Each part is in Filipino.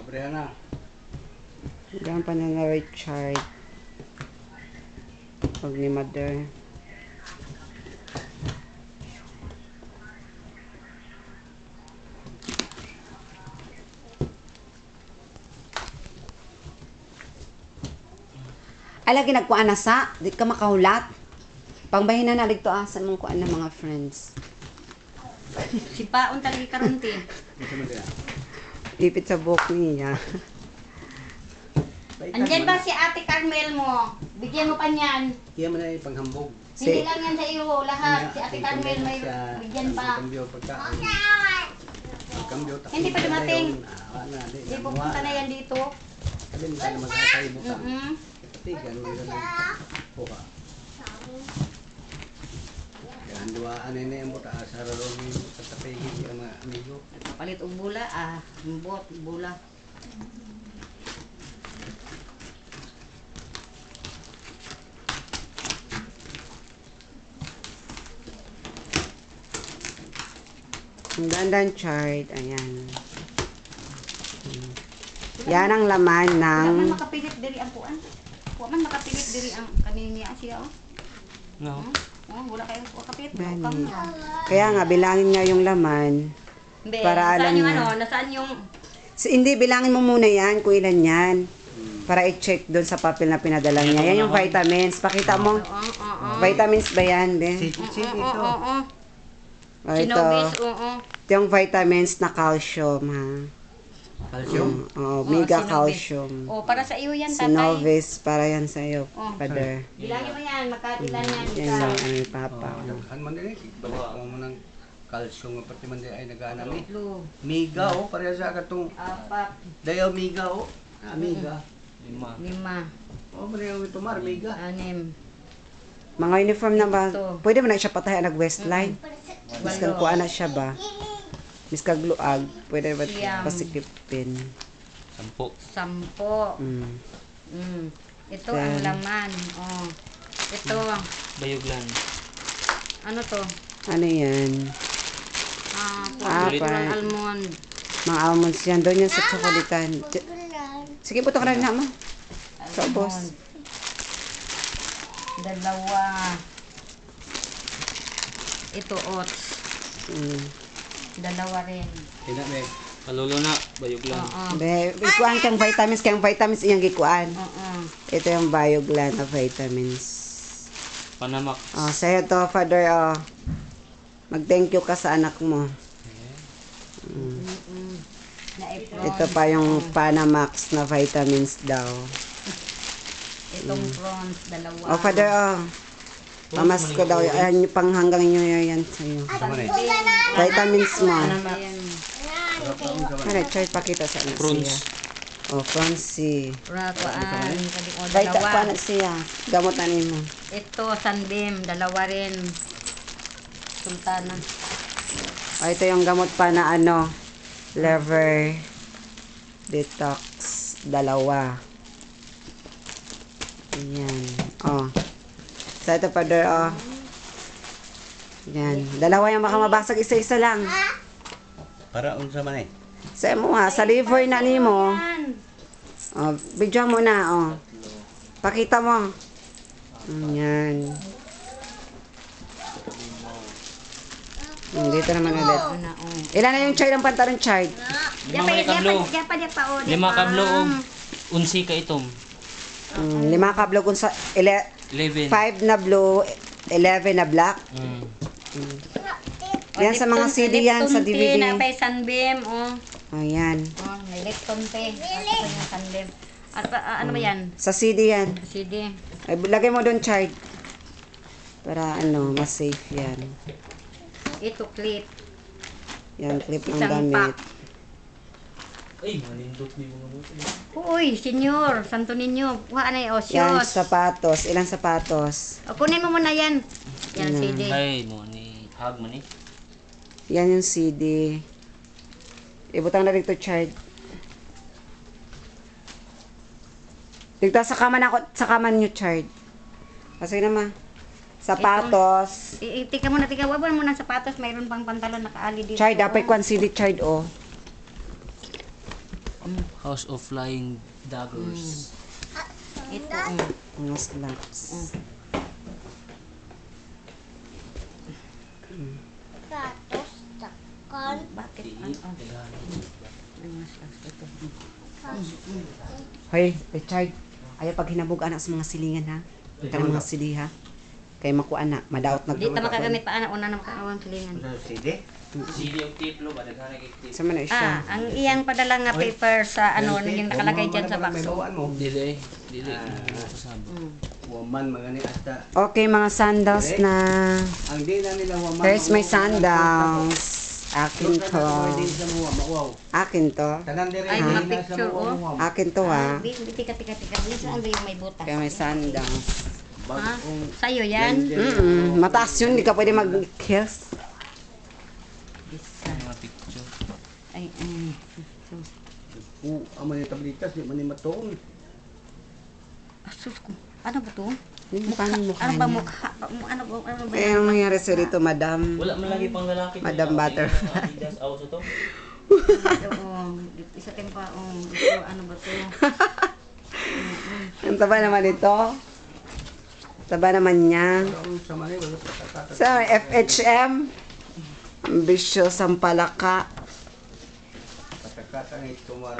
Pareha na. Ganun pa na Richard. Huwag ni Mother. Ay, lagi nagkuan na sa. Di ka makahulat. Pangbahin na nalig to asan mong kuan ng mga friends. Si Paon talaga karonti. Ito mo din. Ipit sa buhok niya. Andyan ba si Ate Carmel mo? Bigyan mo pa niyan. Kaya mo na yung panghambog. Hindi lang yan sa iyo, lahat. Si Ate Carmel may bigyan pa. Kambyo pagkaan. Kambyo. Hindi pa dumating. Hindi Hindi pupunta na yan dito. Alin ka na magkakay butang. Tigan mo yun ang buka. Yan, duwaan na yung buta. Sa rarong yung katapigin yung mga amigo. Nagpapalit og bula, bot, bula. Ang dandan chart. Ayan. Yan ang laman ng... Wala man makapilit diri ang kuan. Wala man makapilit diri ang kanini siya, oh. No. Oh, wala kayo makapilit. Bani. Kaya nga, bilangin nga yung laman. Hindi, Para alam nasaan yung niya. nasaan yung... Hindi, bilangin mo muna yan kung ilan yan. Para i-check doon sa papel na pinadala niya. Yan yung vitamins. Pakita mo. Vitamins ba yan, be? Sipit ito. Oo. O, ito. Sinobis, oo. Ito yung vitamins na calcium, ha? Calcium. Mega Sinobis. calcium. Oh, para sa iyo yan, tatay. Sinovis, para yan sa'yo, Oh. father. Bilangin mo yan, makatilan yan. Yan Ikaw. lang ang papa. Daghan man din eh. Bawa mo ng calcium nga pati man din ay nag-aanam eh. Tatlo, Miga oh, pareha sa katong apat, dayaw miga oh. Miga. 5. lima, Oh, pareha ito mar miga. anim, Mga uniform na ba? Ito. Pwede mo na siya patayan nag-westline. Miskang kuha na siya ba? Miskang luag. Pwede ba Siyam. pasikipin? 10. sampo. Mm. Ito ang Then, laman. Oh. Ito, Bayuglan. ano to? Ano yan? Natural pa. almond. Mga almonds yan. Doon yan sa tsokolitan. Sige, puto ka na na, ma. Sa ubos. Almond. Dalawa. Ito, oats. Mm. Dalawa rin. Ina me. Palulo na. Bayuglan. Oo. Be, ikuan kang vitamins. Kayang vitamins iyang gikuan. Oo. Ito yung Bioglan na vitamins. Panamak. Oh, sa'yo to, Father. Oh. Mag-thank you ka sa anak mo. Naipron. Ito pa yung Panamax na vitamins daw. Itong prawns, dalawa. Oh, Father, oh. Pamas ko daw. Ayan yung panghanggang nyo yan sa'yo. Sama na eh. Vitamins mo. Ayan. Ano, Choy, pakita sa anak Prawns. siya. Oh, Francie. Ratuan. O, Vita dalawa. pa na siya. Gamutan mo. Ito, sunbeam. Dalawa rin. Sultana. Oh, ito yung gamot pa na ano, liver detox. Dalawa. Ayan. Oh. So, ito, Father, oh. Yan. Dalawa yung makamabasag. Isa-isa lang. Para unsa man eh. Sa mo ha, sa liver na nimo. Yan. Oh, video mo na, oh. Pakita mo. Yan. Dito naman ulit. Ano, oh. Ilan na yung child ang pantalon child? Lima may kablo. Diapa, oh. 5 kablo o unsi ka itom. 5 kablo kung sa 11. 5 na blue, 11 na black. Yan sa mga CD yan, sa DVD. Napay sunbeam, oh. Oh, yan. Oh, may Lipton tea. Ito yung sunbeam. At ano ba yan? Sa CD yan. CD. Ay, lagay mo doon child. Para ano, mas safe yan. Ito clip. Yan, clip ng Isang damit. pack. Ay, malindot ni mga buto. Uy, senyor, santo ninyo. Kuha na yung Yan, osyos. sapatos. Ilang sapatos? O, kunin mo muna yan. Yan, Yan. CD. Ay, mo ni hag man ni. Yan yung CD. Ibutang na dito, child. Dito sa kaman ako, sa kaman nyo, child. Kasi naman. Sapatos. Tika muna, tika. Wabon mo ng sapatos. Mayroon pang pantalon nakaali dito. Child, dapat kwan CD, child, oh. House of Flying Daggers. Ito, Mga slacks. Bakit? Mga slugs ito. Hoy, Richard. Ayaw pag hinabog anak sa mga silingan ha. Kanang mga sili ha. Kay makuha na, madaot Di nag. ta makagamit pa ana una na makakawang silingan. Sa CD? CD yung tape lo, badaghan na tape. Sa man siya. Ang iyang padala nga paper sa ano naging nakalagay diyan sa May bakso. bawaan mo. Dili. Dili. Woman, mga ni hasta. Okay, mga sandals na. Ang di na nila woman. There's my sandals. Akin to. Wow. Akin to. Tanan dire. Ay, mga picture, oh. Akin to ha. Tika. Saan ba yung may butas? Kaya may sandals. Ha? Sa'yo yan? Mataas yun, hindi ka pwede mag-kiss. Mga picture. Ay, Ang mga tablitas, di man ni matong. asus ko. Ano ba to? Yung mukha ng mukha Ano ba niya. mukha? Ano ba? Eh, anong nangyari sa dito, madam? Wala man lagi pang lalaki. Madam Butterfly. Adidas out to. Oo. Isa tempa. Ito, ano ba to? Ang taba naman ito. Taba naman niya. Ang sa mali, wala sa kakata. Sa FHM. Ambitious ang palaka. Kakata ng tumara.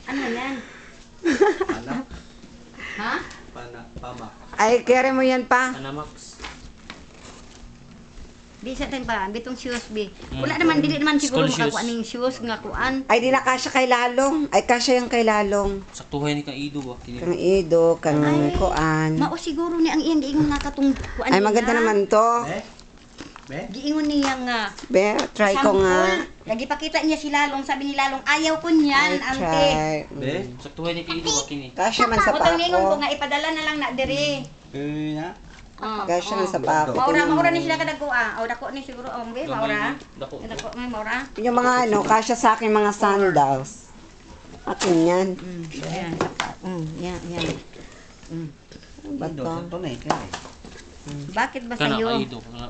Ano yan? Panak. Ha? Pamak. Ay, kere mo yan pa. Anamax. Di sa tempa. Bitong shoes, bi. Wala naman, dili naman siguro School shoes. makakuha ng shoes nga kuan. Ay, di na kasya kay Lalong. Ay, kasya yung kay Lalong. Saktuhay ni kang Ido ba? Kini. Kang Ido, kang Ay. Kuan. Mao siguro ni ang iyang giingon nga katong kuan. Ay, maganda naman to. Be? Giingon niya nga. Be, try ko nga. Lagi pakita niya si Lalong. Sabi ni Lalong, ayaw ko niyan, Ay, ante. try. Be, saktuhay ni kang Ido ba kini? Kasya man sa Utang ningon ko pako. nga ipadala na lang na diri. Na? Kasya man sa pako. Maura ni sila kadagua. O dako ni siguro ombe, maura. Dako. Dako may maura. Yung mga ano, kasya sa akin mga sandals. Akin yan. Yan. Yan. Ano ba to? Ito na eh. Bakit ba Kana sa'yo? kang Ido. Kana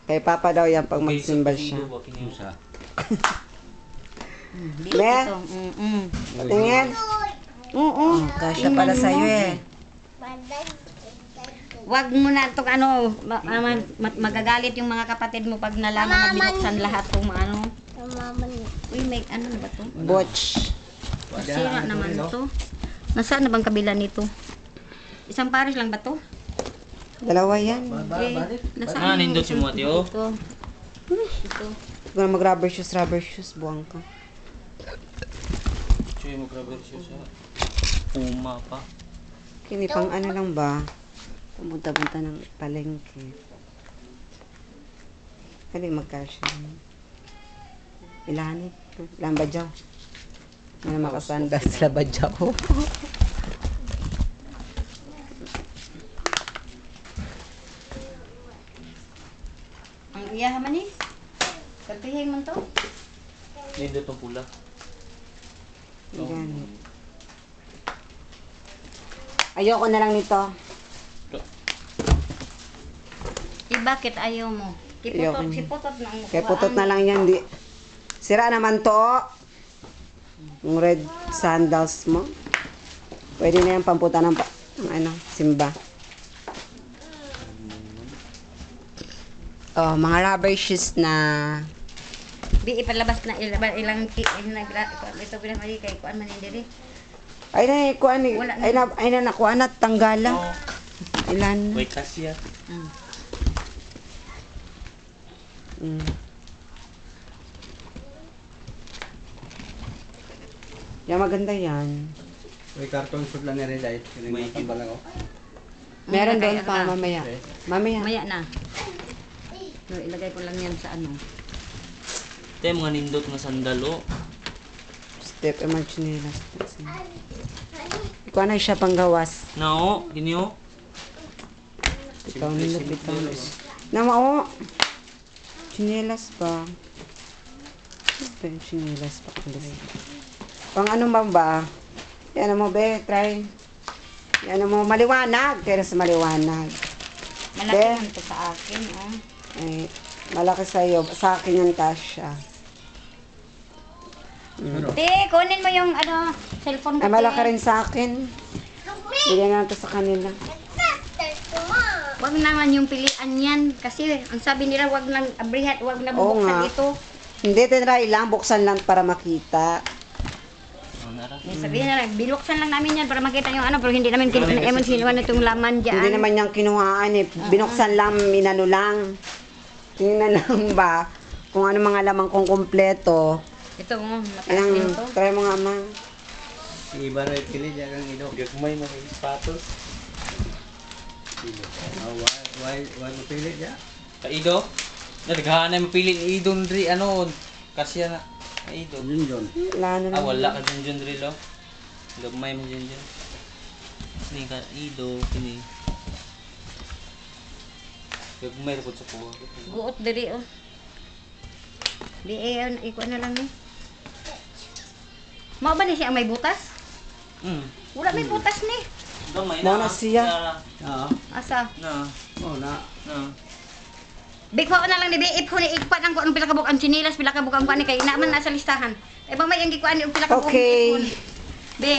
Kay Papa daw yan pag magsimba siya. Sa Dili Be? ito. Tingin. Oo. Kasya pala sa'yo eh. Wag mo na itong ano, magagalit yung mga kapatid mo pag nalaman na binuksan lahat itong mga ano. Uy, may ano na ba ito? Butch. Masira naman ito. Nasaan na bang kabila nito? Isang pares lang ba ito? Dalawa yan. Nasaan nindot si isang- Mati, oh. Ito. Ito. Kung na mag-rubber shoes, buwang ka. Chuy mo grabber siya sa Puma pa. Kini pang ano lang ba? Pumunta-punta ng palengke. Kali magkasya. Ilan? Ilan ba dyan? Ano makasandas sila ba dyan? Ang iyaha man eh. Kantihin mo to. Nindot tong pula. Yan. Ayoko na lang nito. Bakit ayaw mo? Ayoko. Si putot na ang Kaya putot na lang yan. Di. Sira naman to. Yung red sandals mo. Pwede na yan pamputa ng ano, simba. Oh, mga rubber shoes na. Di ipalabas na ilang ito pinamali kay kuan man diri. Ay na, kuan ni. Wala na. Ay na, nakuha na, tanggala. Ilan na. Wait, kasya. Yan, maganda yan. May karton shoot lang nila dahil. May Kinimatan ba lang ako? Meron doon Ilagay pa, na. mamaya. Mamaya. Maya na. No, ilagay ko lang yan sa ano. Ito yung mga nindot nga sandalo. Step imaginary. Ikaw na siya panggawas. Nao, kinyo. Ikaw nila bitaw. Namao. Chinelas pa. Ito yung chinelas pa. Pang ano ba? Yan mo be, try. Yan mo, maliwanag. Pero sa maliwanag. Malaki Be. man to sa akin, oh. Ay, malaki sa'yo. Sa akin yan kasha. Pero, Te, kunin mo yung ano, cellphone ko. Ay, malaki te. rin sa akin. Bigyan na ito sa kanila. Wag naman yung pilian yan. Kasi ang sabi nila, wag nang abrihat, wag na Oo bubuksan nga. ito. Hindi, tinry lang. Buksan lang para makita. Ano na ra? Sabihin na lang, binuksan lang namin yan para makita yung ano, pero hindi namin kinuha sinuha itong laman dyan. Hindi naman niyang kinuhaan eh. Binuksan lang, minano lang. Tingnan lang ba kung ano mga laman kong kumpleto. Ito mo, mataas Ayan, din to. try mo nga, ma. iba rin pili dyan ang ido. Gagmay mga sapatos. Why mo pili dyan? Kaido? Naghahanay mapili ni Idon Dri, ano, kasya na. Kaido. Yun. Wala na Ah, lang. wala ka dyan dyan, Dri, lo. Gagmay mo dyan dyan. Hindi ka, Ido, kini. Gagmay na po sa kuha. Guot diri oh. Di iko na lang ni. Mao ba ni siya ang may butas? Wala may butas ni. Gamay Mo na siya. Oo. Asa? Na, Oo na. na. Big ko na lang ni Biip ko ni ikpat ang kuan pila ka bukang chinilas, pila ka bukang kuan ni kay naman nasa listahan. Eh ba may ang gikuan ni pila ka bukang Okay. ipon. Be,